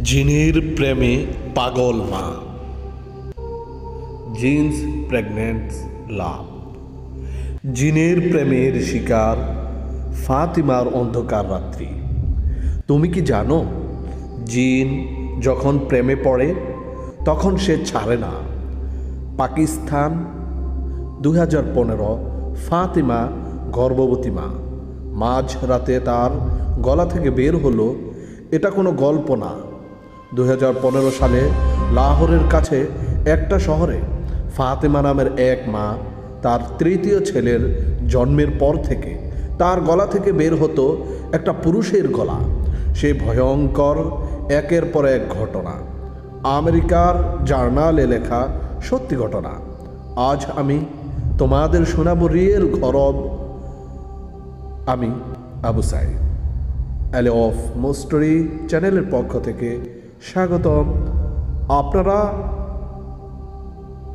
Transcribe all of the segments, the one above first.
জিনের প্রেমে পাগল মা। জিনস প্রেগনেন্ট লাভ। জিনের প্রেমের শিকার ফাতিমার অন্ধকার রাত্রি। তুমি কি জানো, জিন যখন প্রেমে পড়ে তখন সে ছাড়ে না। পাকিস্তান 2015। ফাতিমা গর্ভবতী মা। মাঝ রাতে তার গলা থেকে বের হলো, এটা কোনো গল্প না। 2015 সালে লাহোরের কাছে একটা শহরে ফাতিমা নামের এক মা তার তৃতীয় ছেলের জন্মের পর থেকে তার গলা থেকে বের হতো একটা পুরুষের গলা। সে ভয়ঙ্কর একের পর এক ঘটনা, আমেরিকার জার্নালে লেখা সত্যি ঘটনা। আজ আমি তোমাদের শোনাবো রিয়েল গরব। আমি আবু সাইদ, অ্যালে অফ মোস্টরি চ্যানেলের পক্ষ থেকে স্বাগতম। আপনারা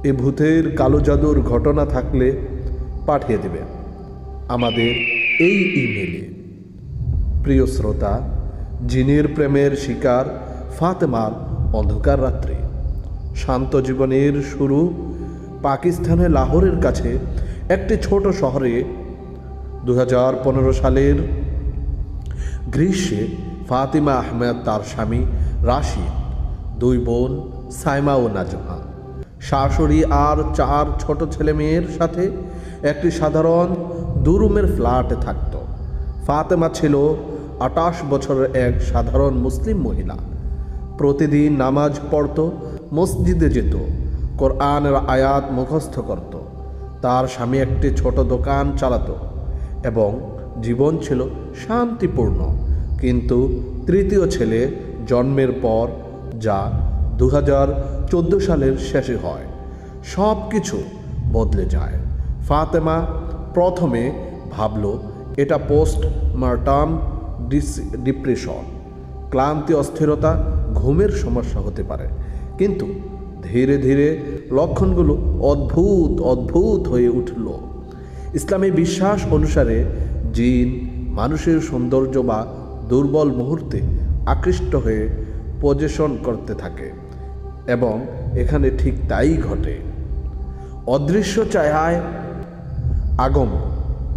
এ ভূতের কালো জাদুর ঘটনা থাকলে পাঠিয়ে দেবেন আমাদের এই ইমেলে। প্রিয় শ্রোতা, জিনের প্রেমের শিকার ফাতেমার অন্ধকার রাত্রি। শান্ত জীবনের শুরু পাকিস্তানের লাহোরের কাছে একটি ছোট শহরে 2015 সালের গ্রীষ্মে ফাতিমা আহমেদ, তার স্বামী রাশিদ, দুই বোন সাইমা ও নাজমা, শাশুড়ি আর 4 ছোট ছেলে মেয়ের সাথে একটি সাধারণ দুরুমের ফ্ল্যাটে থাকত। ফাতেমা ছিল 28 বছরের এক সাধারণ মুসলিম মহিলা। প্রতিদিন নামাজ পড়ত, মসজিদে যেত, কোরআনের আয়াত মুখস্থ করত। তার স্বামী একটি ছোট দোকান চালাতো এবং জীবন ছিল শান্তিপূর্ণ। কিন্তু তৃতীয় ছেলে জন্মের পর, যা 2014 সালের শেষে হয়, সব কিছু বদলে যায়। ফাতেমা প্রথমে ভাবল এটা পোস্ট মার্টাম ডিপ্রেশন, ক্লান্তি, অস্থিরতা, ঘুমের সমস্যা হতে পারে। কিন্তু ধীরে ধীরে লক্ষণগুলো অদ্ভুত হয়ে উঠল। ইসলামী বিশ্বাস অনুসারে জিন মানুষের সৌন্দর্য বা দুর্বল মুহূর্তে আকৃষ্ট হয়ে পজেশন করতে থাকে এবং এখানে ঠিক তাই ঘটে। অদৃশ্য ছায়ায় আগমন।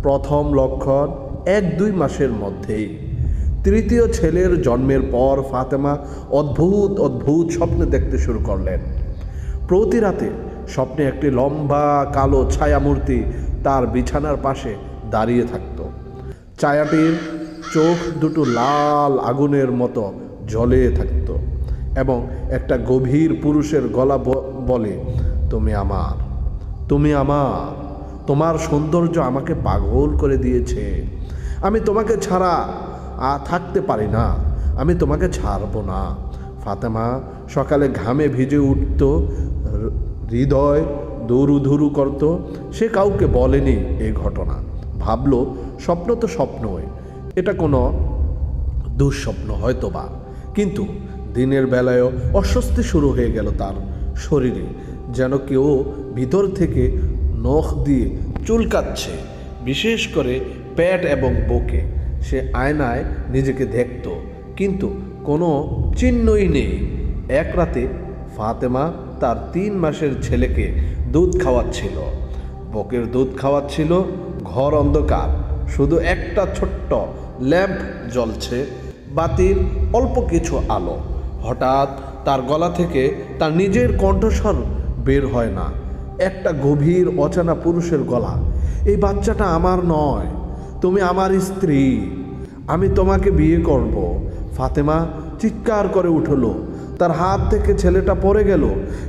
প্রথম লক্ষণ 1-2 মাসের মধ্যেই। তৃতীয় ছেলের জন্মের পর ফাতেমা অদ্ভুত স্বপ্ন দেখতে শুরু করলেন। প্রতি রাতে স্বপ্নে একটি লম্বা কালো ছায়ামূর্তি তার বিছানার পাশে দাঁড়িয়ে থাকত। ছায়াটির চোখ দুটো লাল আগুনের মতো জ্বলে থাকত এবং একটা গভীর পুরুষের গলা বলে, তুমি আমার, তোমার সৌন্দর্য আমাকে পাগল করে দিয়েছে। আমি তোমাকে ছাড়া থাকতে পারি না, আমি তোমাকে ছাড়বো না। ফাতেমা সকালে ঘামে ভিজে উঠত, হৃদয় দৌড়ুধুরু করত। সে কাউকে বলেনি এই ঘটনা। ভাবল স্বপ্ন তো স্বপ্নই, এটা কোনো দুঃস্বপ্ন হয়তো বা। কিন্তু দিনের বেলায়ও অস্বস্তি শুরু হয়ে গেল তার শরীরে, যেন কেউ ভিতর থেকে নখ দিয়ে চুলকাচ্ছে, বিশেষ করে পেট এবং বুকে। সে আয়নায় নিজেকে দেখত, কিন্তু কোনো চিহ্নই নেই। এক রাতে ফাতেমা তার 3 মাসের ছেলেকে দুধ খাওয়াচ্ছিল, বুকের দুধ খাওয়াচ্ছিল। ঘর অন্ধকার, শুধু একটা ছোট্ট ল্যাম্প জ্বলছে, বাতির অল্প কিছু আলো। হঠাৎ তার গলা থেকে তার নিজের কণ্ঠস্বর বের হয় না, একটা গভীর অচেনা পুরুষের গলা। এই বাচ্চাটা আমার নয়, তুমি আমার স্ত্রী, আমি তোমাকে বিয়ে করব। ফাতেমা চিৎকার করে উঠল। তার হাত থেকে ছেলেটা পড়ে গেল।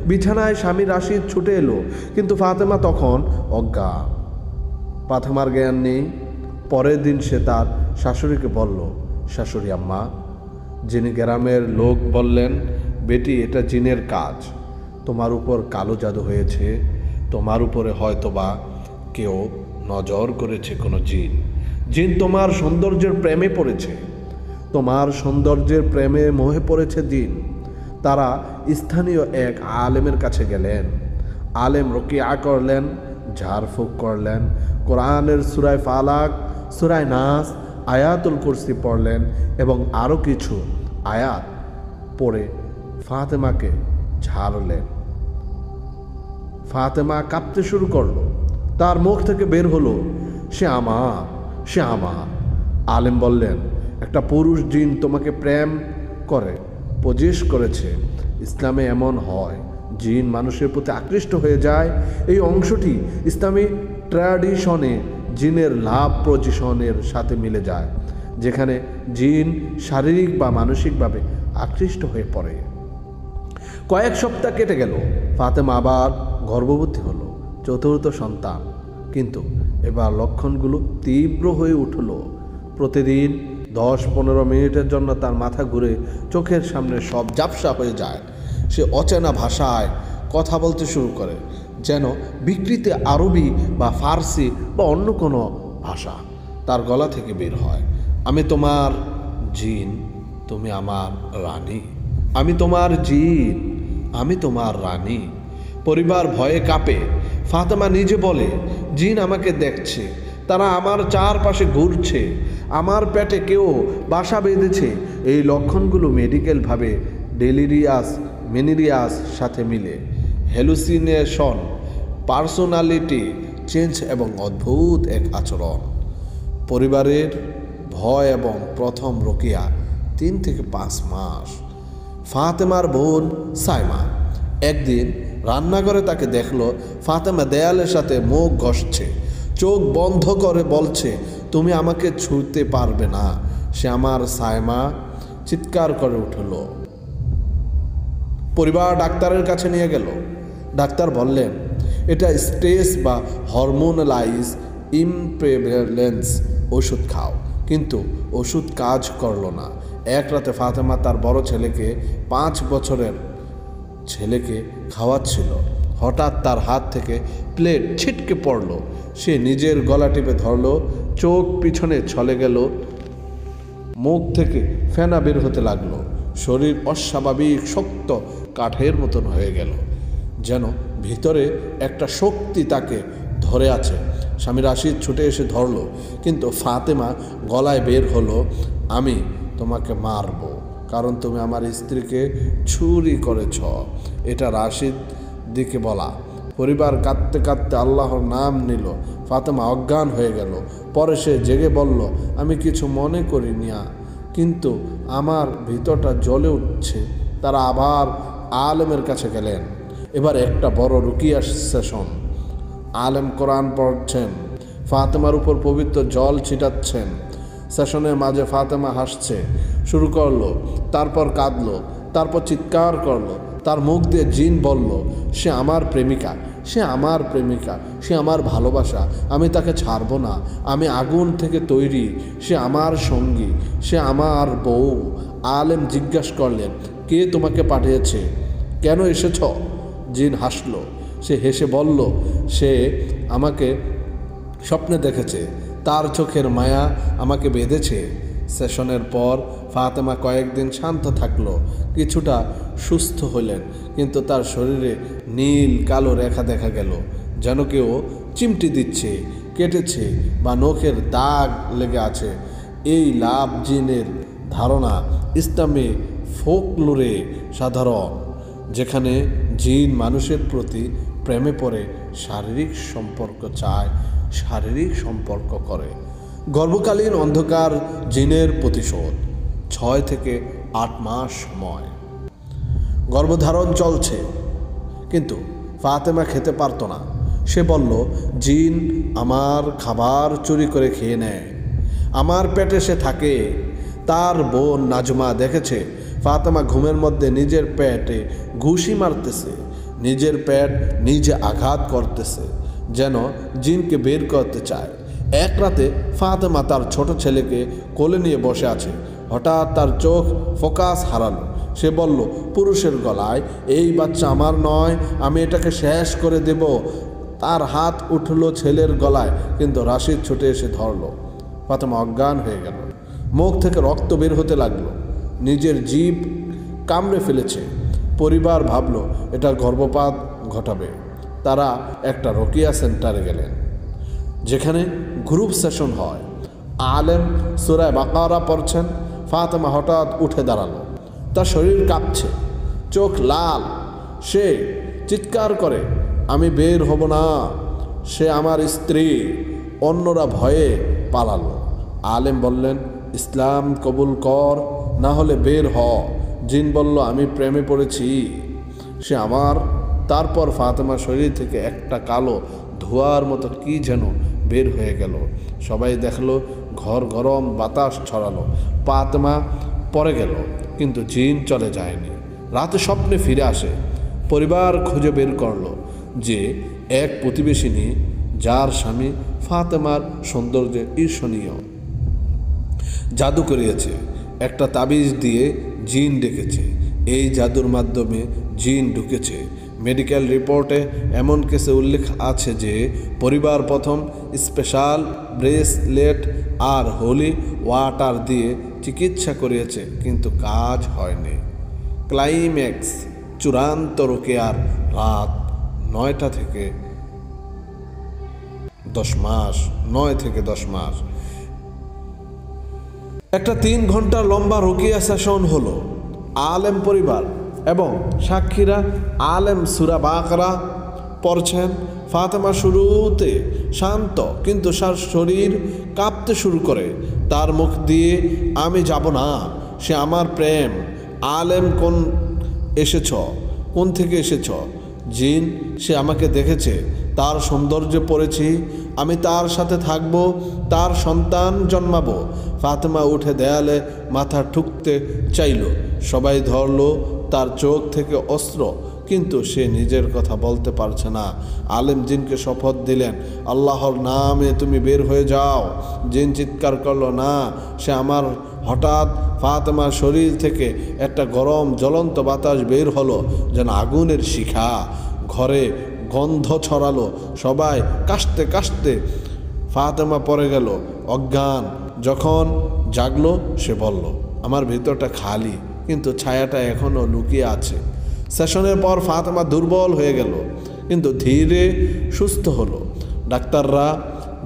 বিছানায় স্বামী রাশিদ ছুটে এলো, কিন্তু ফাতেমা তখন অজ্ঞান। ফাতেমার জ্ঞান নেই। পরের দিন সে তার শাশুড়িকে বলল, শাশুড়ি আম্মা, যিনি গ্রামের লোক বললেন, বেটি, এটা জিনের কাজ, তোমার উপর কালো জাদু হয়েছে, তোমার উপরে হয়তোবা কেউ নজর করেছে, কোনো জিন তোমার সৌন্দর্যের প্রেমে পড়েছে, তোমার সৌন্দর্যের প্রেমে মোহে পড়েছে জিন। তারা স্থানীয় এক আলেমের কাছে গেলেন। আলেম রুকিয়া করলেন, ঝাড়ফুঁক করলেন, কোরআনের সূরা ফালাক, সূরা নাস, আয়াতুল কুরসি পড়লেন এবং আরও কিছু আয়াত পরে ফাতেমাকে ঝাড়লেন। ফাতেমা কাঁপতে শুরু করলো। তার মুখ থেকে বের হলো, সে আমার, সে আমার। আলেম বললেন, একটা পুরুষ জিন তোমাকে প্রেম করে পজিশ করেছে। ইসলামে এমন হয়, জিন মানুষের প্রতি আকৃষ্ট হয়ে যায়। এই অংশটি ইসলামী ট্র্যাডিশনে জিনের লাভ পজিশনের সাথে মিলে যায়, যেখানে জিন শারীরিক বা মানসিকভাবে আকৃষ্ট হয়ে পড়ে। কয়েক সপ্তাহ কেটে গেল। ফাতেমা আবার গর্ভবতী হলো, চতুর্থ সন্তান। কিন্তু এবার লক্ষণগুলো তীব্র হয়ে উঠল। প্রতিদিন 10-15 মিনিটের জন্য তার মাথা ঘুরে চোখের সামনে সব ঝাপসা হয়ে যায়। সে অচেনা ভাষায় কথা বলতে শুরু করে, যেন বিকৃত আরবি বা ফার্সি বা অন্য কোনো ভাষা তার গলা থেকে বের হয়। আমি তোমার জিন, তুমি আমার রানী। আমি তোমার জিন, আমি তোমার রানী। পরিবার ভয়ে কাঁপে। ফাতেমা নিজে বলে, জিন আমাকে দেখছে, তারা আমার চারপাশে ঘুরছে, আমার পেটে কেউ বাসা বেঁধেছে। এই লক্ষণগুলো মেডিকেলভাবে মেনিরিয়াস সাথে মিলে। হ্যালুসিনেশন, পার্সোনালিটি চেঞ্জ এবং অদ্ভুত এক আচরণ। পরিবারের ভয় এবং প্রথম রোকেয়া 3 থেকে 5 মাস। ফাতেমার বোন সাইমা একদিন রান্নাঘরে তাকে দেখলো। ফাতেমা দেয়ালের সাথে মুখ ঘষছে, চোখ বন্ধ করে বলছে, তুমি আমাকে ছুঁতে পারবে না। সে আমার সাইমা চিৎকার করে উঠল। পরিবার ডাক্তারের কাছে নিয়ে গেল। ডাক্তার বললেন, এটা স্ট্রেস বা হরমোনালাইজ ইমপ্রেভেলেন্স, ওষুধ খাও। কিন্তু ওষুধ কাজ করলো না। এক রাতে ফাতেমা তার বড় ছেলেকে, 5 বছরের ছেলেকে খাওয়াচ্ছিল। হঠাৎ তার হাত থেকে প্লেট ছিটকে পড়ল। সে নিজের গলা টিপে ধরল, চোখ পিছনে চলে গেল, মুখ থেকে ফেনা বের হতে লাগলো। শরীর অস্বাভাবিক শক্ত কাঠের মতন হয়ে গেল, যেন ভিতরে একটা শক্তি তাকে ধরে আছে। স্বামী রাশিদ ছুটে এসে ধরল, কিন্তু ফাতেমা গলায় বের হলো, আমি তোমাকে মারব, কারণ তুমি আমার স্ত্রীকে চুরি করেছ। এটা রাশিদ দিকে বলা। পরিবার কাঁদতে কাঁদতে আল্লাহর নাম নিল। ফাতেমা অজ্ঞান হয়ে গেল। পরে সে জেগে বলল, আমি কিছু মনে করিনি, কিন্তু আমার ভিতরটা জ্বলে উঠছে। তারা আবার আলেমের কাছে গেলেন। এবার একটা বড় রুকিয়া সেশন। আলেম কোরআন পড়ছেন, ফাতেমার উপর পবিত্র জল ছিটাচ্ছেন। সেশনের মাঝে ফাতেমা হাসছে শুরু করলো, তারপর কাঁদলো, তারপর চিৎকার করলো। তার মুখ দিয়ে জিন বলল, সে আমার প্রেমিকা, সে আমার প্রেমিকা, সে আমার ভালোবাসা, আমি তাকে ছাড়ব না, আমি আগুন থেকে তৈরি, সে আমার সঙ্গী, সে আমার বউ। আলেম জিজ্ঞাসা করলেন, কে তোমাকে পাঠিয়েছে, কেন এসেছ? জিন হাসলো। সে হেসে বলল, সে আমাকে স্বপ্নে দেখেছে, তার চোখের মায়া আমাকে বেঁধেছে। সেশনের পর ফাতেমা কয়েকদিন শান্ত থাকলো, কিছুটা সুস্থ হলেন, কিন্তু তার শরীরে নীল কালো রেখা দেখা গেল, যেন কেউ চিমটি দিচ্ছে, কেটেছে বা নখের দাগ লেগে আছে। এই লাভ জিনের ধারণা ইসলামে ফোকলোরে সাধারণ, যেখানে জিন মানুষের প্রতি প্রেমে পড়ে শারীরিক সম্পর্ক চায়, শারীরিক সম্পর্ক করে। গর্ভকালীন অন্ধকার জিনের প্রতিশোধ। 6 থেকে 8 মাস সময় গর্ভধারণ চলছে, কিন্তু ফাতেমা খেতে পারত না। সে বলল, জিন আমার খাবার চুরি করে খেয়ে নেয়, আমার পেটে সে থাকে। তার বোন নাজমা দেখেছে ফাতেমা ঘুমের মধ্যে নিজের পেটে ঘুষি মারতেছে, নিজের পেট নিজে আঘাত করতেছে, যেন জিনকে বের করতে চায়। এক রাতে ফাতেমা তার ছোট ছেলেকে কোলে নিয়ে বসে আছে। হঠাৎ তার চোখ ফোকাস হারালো। সে বলল, পুরুষের গলায়, এই বাচ্চা আমার নয়, আমি এটাকে শেষ করে দেব। তার হাত উঠল ছেলের গলায়, কিন্তু রাশিদ ছুটে এসে ধরল। ফাতেমা অজ্ঞান হয়ে গেল। মুখ থেকে রক্ত বের হতে লাগলো, নিজের জিভ কামড়ে ফেলেছে। পরিবার ভাবল এটা গর্ভপাত ঘটাবে। তারা একটা রোকিয়া সেন্টারে গেলেন, যেখানে গ্রুপ সেশন হয়। আলেম সূরা বাকারা পড়ছেন। ফাতেমা হঠাৎ উঠে দাঁড়ালো, তার শরীর কাঁপছে, চোখ লাল। সে চিৎকার করে, আমি বের হব না। সে আমার স্ত্রী। অন্যরা ভয়ে পালালো। আলেম বললেন, ইসলাম কবুল কর, না হলে বের হ। জিন বলল, আমি প্রেমে পড়েছি, সে আমার। তারপর ফাতেমার শরীর থেকে একটা কালো ধোঁয়ার মতো কি যেন বের হয়ে গেল। সবাই দেখলো ঘর গরম বাতাস ছড়ালো। ফাতেমা পড়ে গেল, কিন্তু জিন চলে যায়নি। রাতে স্বপ্নে ফিরে আসে। পরিবার খুঁজে বের করলো যে এক প্রতিবেশিনী, যার স্বামী ফাতেমার সৌন্দর্যে ঈর্ষণীয়, জাদু করিয়েছে, একটা তাবিজ দিয়ে জিন ডেকেছে। এই জাদুর মাধ্যমে জিন ঢুকেছে। মেডিকেল রিপোর্টে এমন কেসে উল্লেখ আছে যে পরিবার প্রথম স্পেশাল ব্রেসলেট আর হোলি ওয়াটার দিয়ে চিকিৎসা করিয়েছে, কিন্তু কাজ হয়নি। ক্লাইম্যাক্স, চূড়ান্ত রোকেয়ার রাত 9 থেকে 10 মাস। একটা 3 ঘন্টার লম্বা রোকেয়া সেশন হলো। আলেম পরিবার এবং সাক্ষীরা আলেম সূরা বাকারা পড়ছেন। ফাতেমা শুরুতে শান্ত, কিন্তু তার শরীর কাঁপতে শুরু করে। তার মুখ দিয়ে, আমি যাব না, সে আমার প্রেম। আলেম, কোন থেকে এসেছ? জিন, সে আমাকে দেখেছে, তার সৌন্দর্যে পড়েছি, আমি তার সাথে থাকব, তার সন্তান জন্মাবো। ফাতেমা উঠে দেয়ালে মাথা ঠুকতে চাইল। সবাই ধরল তার চোখ থেকে অস্ত্র, কিন্তু সে নিজের কথা বলতে পারছে না। আলেম জিনকে শপথ দিলেন, আল্লাহর নামে তুমি বের হয়ে যাও। জিন চিৎকার করলো, না, সে আমার। হঠাৎ ফাতেমার শরীর থেকে একটা গরম জ্বলন্ত বাতাস বের হলো, যেন আগুনের শিখা। ঘরে গন্ধ ছড়ালো। সবাই কাশতে কাশতে ফাতেমা পড়ে গেল অজ্ঞান। যখন জাগলো, সে বলল, আমার ভিতরটা খালি, কিন্তু ছায়াটা এখনও লুকিয়ে আছে। সেশনের পর ফাতেমা দুর্বল হয়ে গেল, কিন্তু ধীরে সুস্থ হলো। ডাক্তাররা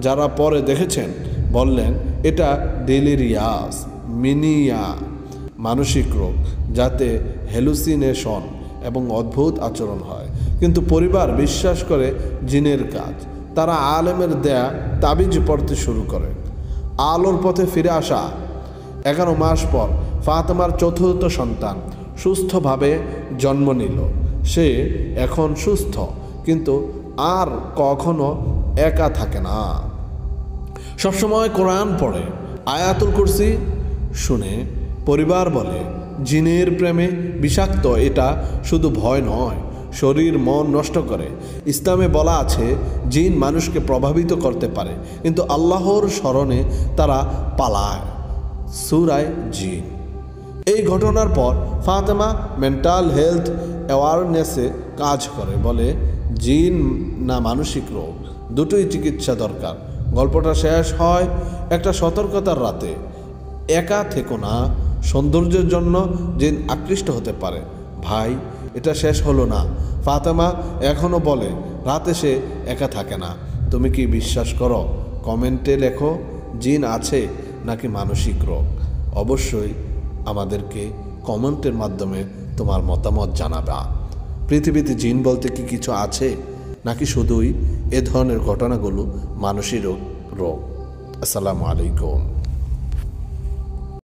যারা পরে দেখেছেন বললেন, এটা ডেলিরিয়াস মিনিয়া, মানসিক রোগ, যাতে হ্যালুসিনেশন এবং অদ্ভুত আচরণ হয়। কিন্তু পরিবার বিশ্বাস করে জিনের কাজ। তারা আলেমের দেয়া তাবিজ পড়তে শুরু করে। আলোর পথে ফিরে আসা। 11 মাস পর ফাতেমার 4র্থ সন্তান সুস্থভাবে জন্ম নিল। সে এখন সুস্থ, কিন্তু আর কখনো একা থাকে না। সবসময় কোরআন পড়ে, আয়াতুল কুরসি শুনে। পরিবার বলে, জিনের প্রেমে বিষাক্ত। এটা শুধু ভয় নয়, শরীর মন নষ্ট করে। ইসলামে বলা আছে, জিন মানুষকে প্রভাবিত করতে পারে, কিন্তু আল্লাহর স্মরণে তারা পালায়। সূরা জিন। এই ঘটনার পর ফাতেমা মেন্টাল হেলথ অ্যাওয়ারনেসে কাজ করে। বলে, জিন না মানসিক রোগ, দুটোই চিকিৎসা দরকার। গল্পটা শেষ হয় একটা সতর্কতার রাতে। একা থেকো না, সৌন্দর্যের জন্য জিন আকৃষ্ট হতে পারে। ভাই, এটা শেষ হলো না। ফাতেমা এখনও বলে, রাতে সে একা থাকে না। তুমি কি বিশ্বাস করো? কমেন্টে লেখো, জিন আছে নাকি মানসিক রোগ। অবশ্যই আমাদেরকে কমেন্টের মাধ্যমে তোমার মতামত জানাবা। পৃথিবীতে জিন বলতে কি কিছু আছে, নাকি শুধুই এ ধরনের ঘটনাগুলো মানসিক রোগ? আসসালামু আলাইকুম।